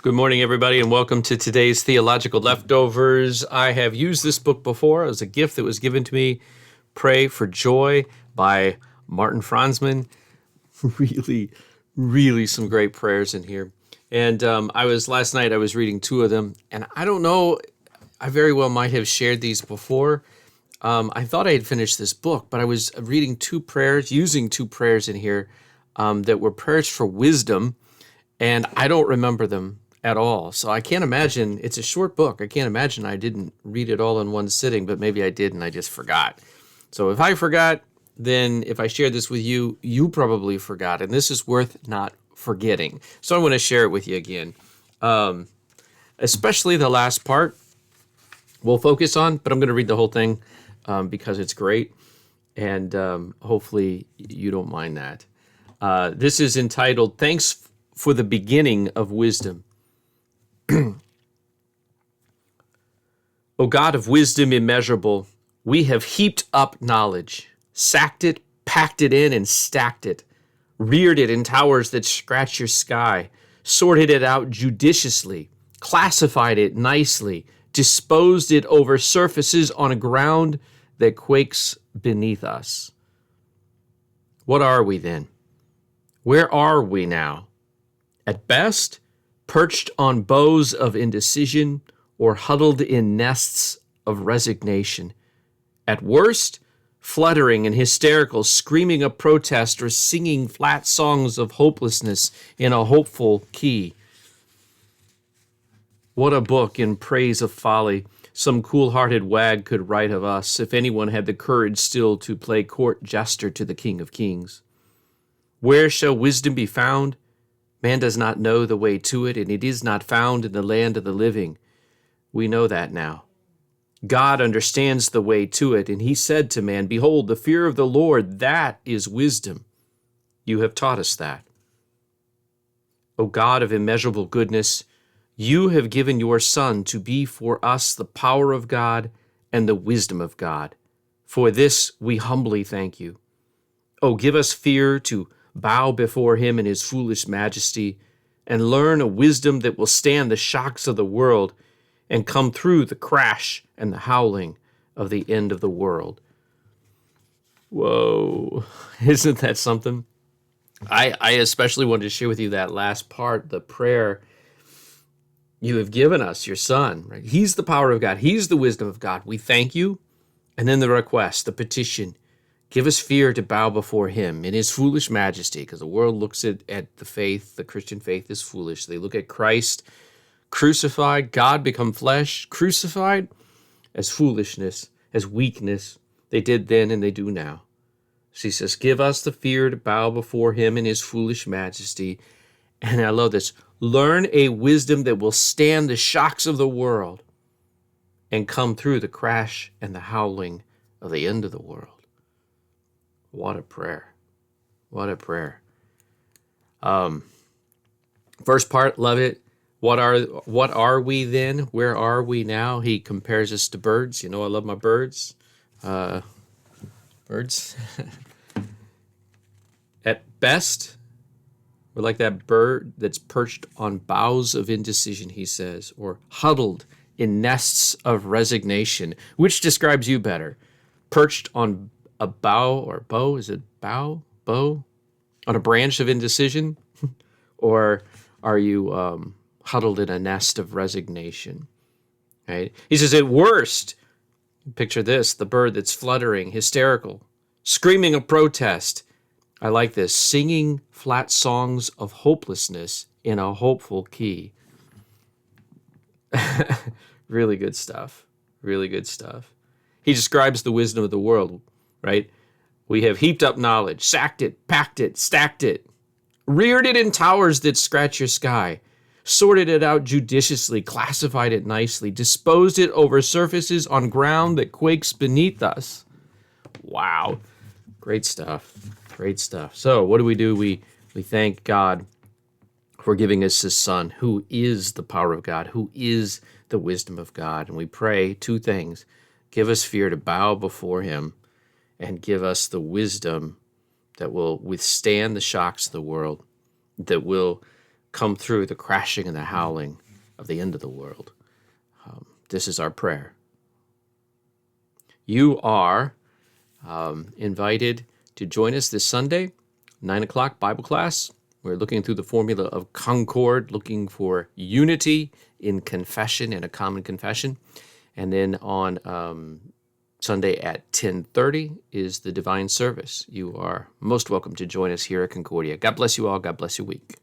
Good morning, everybody, and welcome to today's Theological Leftovers. I have used this book before. It was a gift that was given to me, Pray for Joy by Martin Franzmann. Really some great prayers in here. And last night I was reading two of them, and I don't know, I very well might have shared these before. I thought I had finished this book, but I was reading using two prayers in here that were prayers for wisdom, and I don't remember them at all. So I can't imagine, it's a short book. I can't imagine I didn't read it all in one sitting, but maybe I did and I just forgot. So if I forgot, then if I shared this with you, you probably forgot. And this is worth not forgetting. So I want to share it with you again. Especially the last part we'll focus on, but I'm going to read the whole thing because it's great. And hopefully you don't mind that. This is entitled, Thanks for the Beginning of Wisdom. O God of wisdom immeasurable, we have heaped up knowledge, sacked it, packed it in, and stacked it, reared it in towers that scratch your sky, sorted it out judiciously, classified it nicely, disposed it over surfaces on a ground that quakes beneath us. What are we then? Where are we now? At best, perched on boughs of indecision or huddled in nests of resignation. At worst, fluttering and hysterical, screaming a protest or singing flat songs of hopelessness in a hopeful key. What a book in praise of folly some cool-hearted wag could write of us if anyone had the courage still to play court jester to the King of Kings. Where shall wisdom be found? Man does not know the way to it, and it is not found in the land of the living. We know that now. God understands the way to it, and he said to man, Behold, the fear of the Lord, that is wisdom. You have taught us that. O God of immeasurable goodness, you have given your Son to be for us the power of God and the wisdom of God. For this we humbly thank you. O give us fear to bow before him in his foolish majesty, and learn a wisdom that will stand the shocks of the world and come through the crash and the howling of the end of the world. Whoa, isn't that something? I especially wanted to share with you that last part, the prayer. You have given us your Son, right? He's the power of God. He's the wisdom of God. We thank you. And then the request, the petition. Give us fear to bow before him in his foolish majesty, because the world looks at the faith, the Christian faith is foolish. They look at Christ crucified, God become flesh, crucified as foolishness, as weakness. They did then and they do now. So he says, give us the fear to bow before him in his foolish majesty. And I love this. Learn a wisdom that will stand the shocks of the world and come through the crash and the howling of the end of the world. What a prayer. What a prayer. First part, love it. What are we then? Where are we now? He compares us to birds. You know I love my birds. Birds. At best, we're like that bird that's perched on boughs of indecision, he says, or huddled in nests of resignation. Which describes you better? Perched on a bow, is it bow? On a branch of indecision? Or are you huddled in a nest of resignation? Right? He says, at worst, picture this, the bird that's fluttering, hysterical, screaming a protest. I like this, singing flat songs of hopelessness in a hopeful key. Really good stuff. Really good stuff. He describes the wisdom of the world, right? We have heaped up knowledge, sacked it, packed it, stacked it, reared it in towers that scratch your sky, sorted it out judiciously, classified it nicely, disposed it over surfaces on ground that quakes beneath us. Wow. Great stuff. Great stuff. So what do? We thank God for giving us his Son, who is the power of God, who is the wisdom of God. And we pray two things. Give us fear to bow before him, and give us the wisdom that will withstand the shocks of the world, that will come through the crashing and the howling of the end of the world. This is our prayer. You are invited to join us this Sunday, 9 o'clock Bible class. We're looking through the formula of concord, looking for unity in confession and a common confession. And then on Sunday at 10:30 is the divine service. You are most welcome to join us here at Concordia. God bless you all. God bless your week.